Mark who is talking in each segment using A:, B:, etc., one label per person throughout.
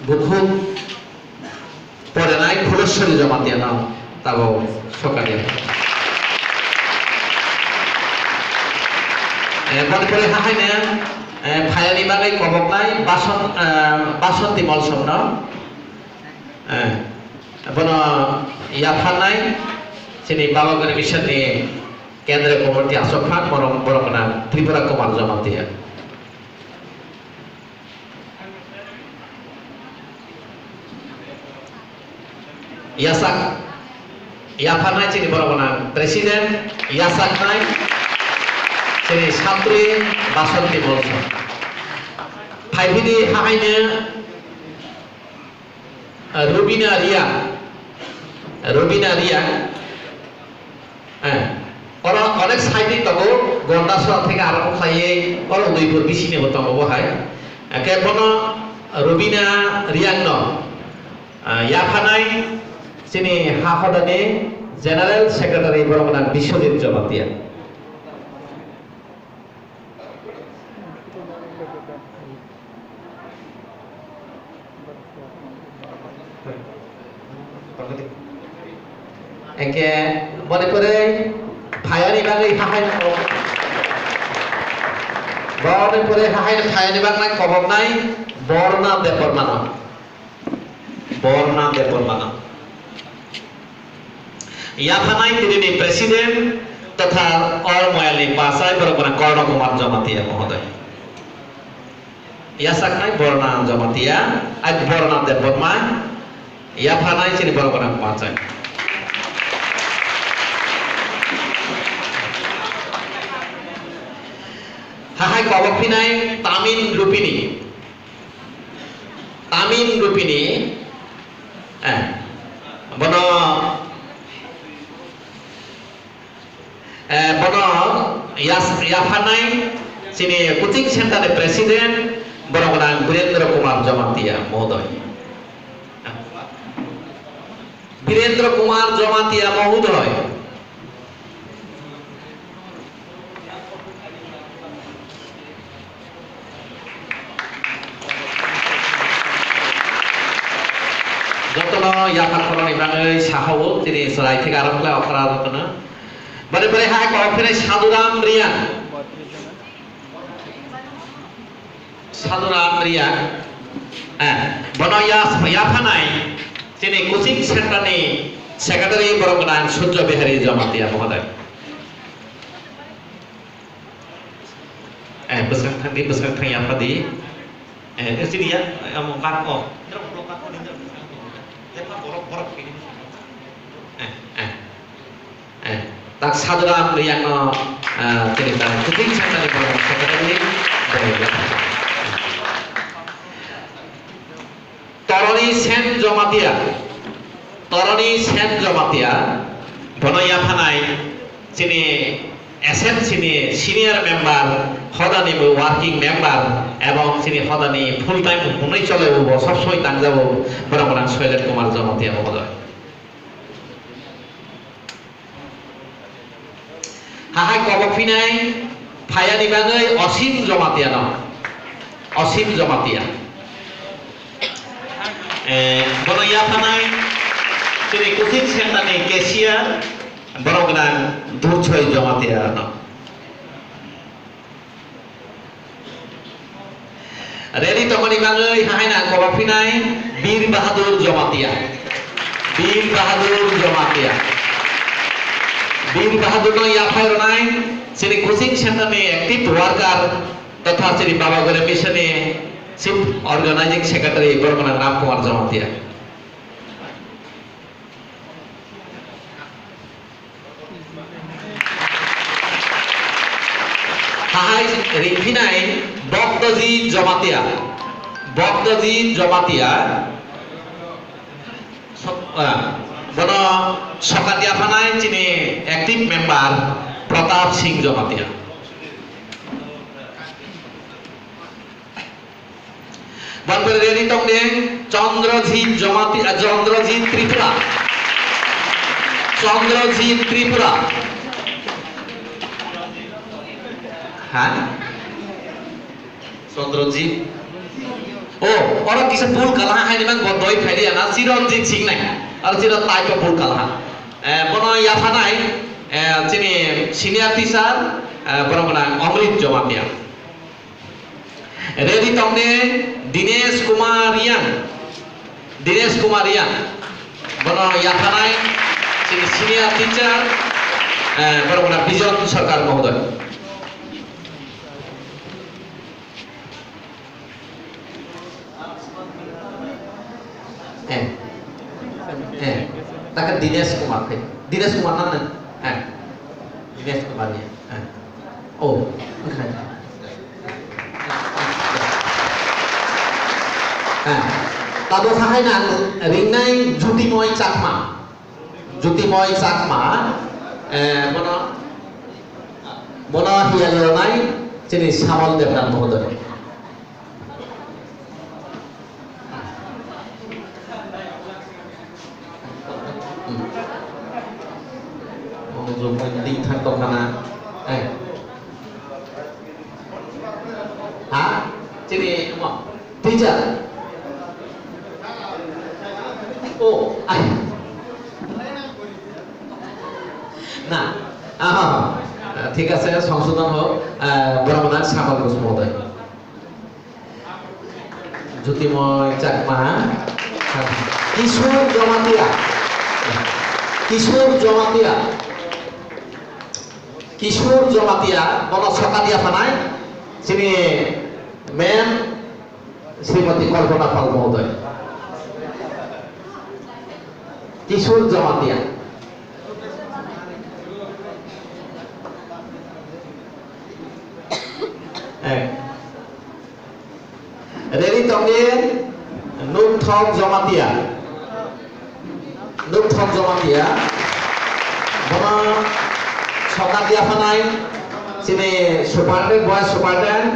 A: buku পরে নাই ফুলেশ্বরী জমাতিয়া নাম তাও সকালে মনে করে হাহাই না ভায়ানি বাগাই কবক নাই বাসন্তী মলসম না বন ইয়াফা নাই sini bawa ke mission ni kendra komoditi asokhan morong borokna Tripura Kumar Jamatia Yasak Yafa nai sini borokna presiden Yasak nai sini Satri Basanti Molson Phaibidi hahaine Rubina Ria ওরা অনেক সাইডে তবু গন্ডাসরা থেকে আরম্ভ খাইয়ে ওরা উদয়পুর বিশিনে হতো অবহায় কেবল রবিনা রিয়ান্ন ইয়াফানাই তিনি হাফাদানে জেনারেল সেক্রেটারি বরমনা বিশ্বজিৎ জমাতিয়া একে মনে করে ভায়ানি বাংলায় হাহাই মনে করে হাহাই ভায়ানি বাংলায় খবর নাই বর্ণা দেপর মানা ইয়াফানাই তিনি প্রেসিডেন্ট তথা অরময়ালি পাসাই বরবনা কর্ণ কুমার জমাতিয়া মহোদয় ইয়াসাক নাই বর্ণা জমাতিয়া আজ বর্ণা দেপর মা ইয়াফানাই তিনি বরবনা পাসাই হাহাই কবকিনাই তামিন রূপিনী বন ইয়াফানাই তিনি কোচিং সেন্টারের প্রেসিডেন্ট বরবনা বীরেন্দ্র কুমার জমাতিয়া মহোদয় যতন ইয়াফা খরনি বাঙালি সাহাও তিনি সরাই থেকে আরম্ভ করে অপরাধ হতো না বলে বলে হাই কফিনে সাধুরাম রিয়া বন ইয়াফা নাই তিনি কোচিং সেন্টারে সেক্রেটারি বরগনা সূর্য বিহারী জমাতিয়া মহোদয় besar thang yafa di sini ya mau kakak tak saduram yang cerita kucing saya di bawah sekretari Toroni Sen Jomatia Bono Yafanai sini SN সিনি সিনিয়র মেম্বার হদানি ওয়ার্কিং মেম্বার এবং সিনি হদানি full time মনেই চলে সবসময় তাং যাব বরমনা শৈলেন কুমার জমাতিয়া মহোদয় হাহাই কবফিনাই ফায়ানি বাঙাই অসীম জমাতিয়া বন ইয়াফানাই তিনি কোচিং সেন্টারে ক্যাশিয়ার বরগনা দুছয় জমাতিয়া রেডি তমনি বাঙাই হাইনা কবাফিনাই বীর বাহাদুর জমাতিয়া ইয়াফার নাই তিনি কোচিং সেন্টারে অ্যাক্টিভ ওয়ার্কার তথা তিনি বাবাগড়ে মিশনে চিফ অর্গানাইজিং সেক্রেটারি বরগনা রামকুমার জমাতিয়া হাহাই রিফিনাই বক্তজিৎ জমাতিয়া বন সকাতিয়া ফানাই তিনি অ্যাক্টিভ মেম্বার প্রতাপ সিং জমাতিয়া বনপরে রেডি তংদে চন্দ্রজিৎ ত্রিপুরা হ্যাঁ চন্দ্রজিৎ ও ওরা কিছু ভুল কালাহা হাইনি মান বদই ফাইদি না চিরঞ্জিত সিং নাই আর চির তাই তো ভুল কালাহা বনো ইয়াফানাই চিনি সিনিয়র টিচার বরমনা অমৃত জমাতিয়া রেডি তমনে দিনেশ কুমার ইয়াং বনো ইয়াফানাই চিনি সিনিয়র টিচার বরমনা বিজন সরকার মহোদয় তাকে দিনেশ কুমার না দিনেশ কুমার ও তাদের সাহায্য না রিংনাই জ্যোতিময় চাকমা মনা হিয়ালিয়ানাই যিনি শ্যামল দেবনাথ মহোদয় দিক থাকতো না যিনি টিচার ও না ঠিক আছে সংশোধন হোক ব্রহ্মনাথ শ্যামল ঘোষ মহোদয় জ্যোতিময় চাকমা কিশোর জমাতিয়া বন সকালিয়া থানায় যিনি ম্যাম শ্রীমতী কল্পনা পাল মহোদয় কিশোর জমাতিয়া রেডি তবে নুকথক জমাতিয়া বনা সকালিয়া থানায় যিনি সুপারডেন্ট বয়স সুপারডেন্ট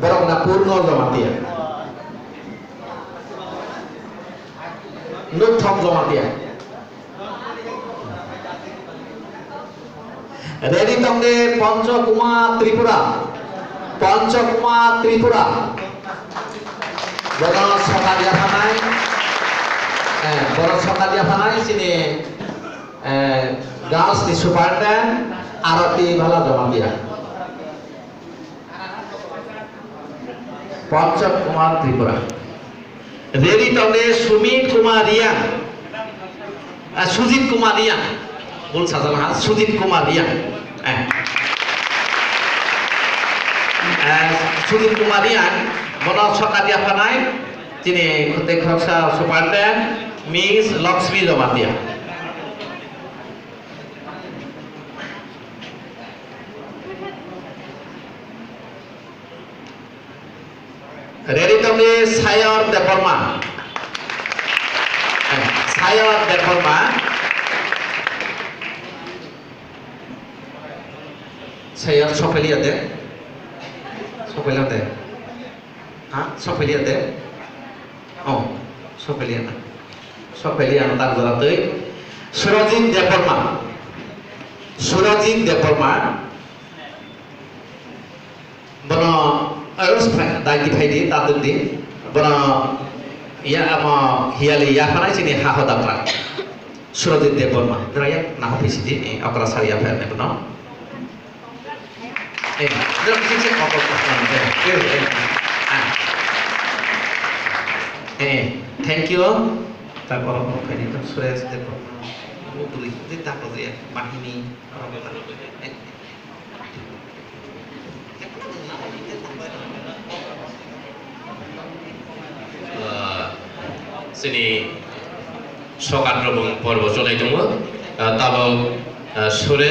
A: বরংনা পূর্ণ জমাতিয়া নুকথক জমাতিয়া রেডি তবে পঞ্চকুমার ত্রিপুরা বড় সকালিয়া থানায় যিনি গার্লস সুপারডেন্ট আরতি ভালা জমাতিয়া পঞ্চকুমার ত্রিপুরা রেডি তবে সুজিত কুমার রিয়াং ভুল সাজানো সুজিত কুমার রিয়াং বন সকালিয়া থানায় যিনি সুপারডেন্ট মিস লক্ষ্মী জমাতিয়া রেডি তবে সায়র দেববর্মা সায়র সফেলিয়াতে সফেলিয়ানা তার জলাতে সুরজিৎ দেববর্মা বন দায়িত্ব ফাইদি তাদের দিন বন হিয়ালি ইয়াফানাই যিনি হাহদাত্রা সুরজিৎ দেববর্মা নাম ফেসিদি অকরা সারিয়া ফেরনে বন থ্যাংক ইউ তারপর সুরেশ বাহিনী
B: sini sokat robong porbo chonai dong tabo sore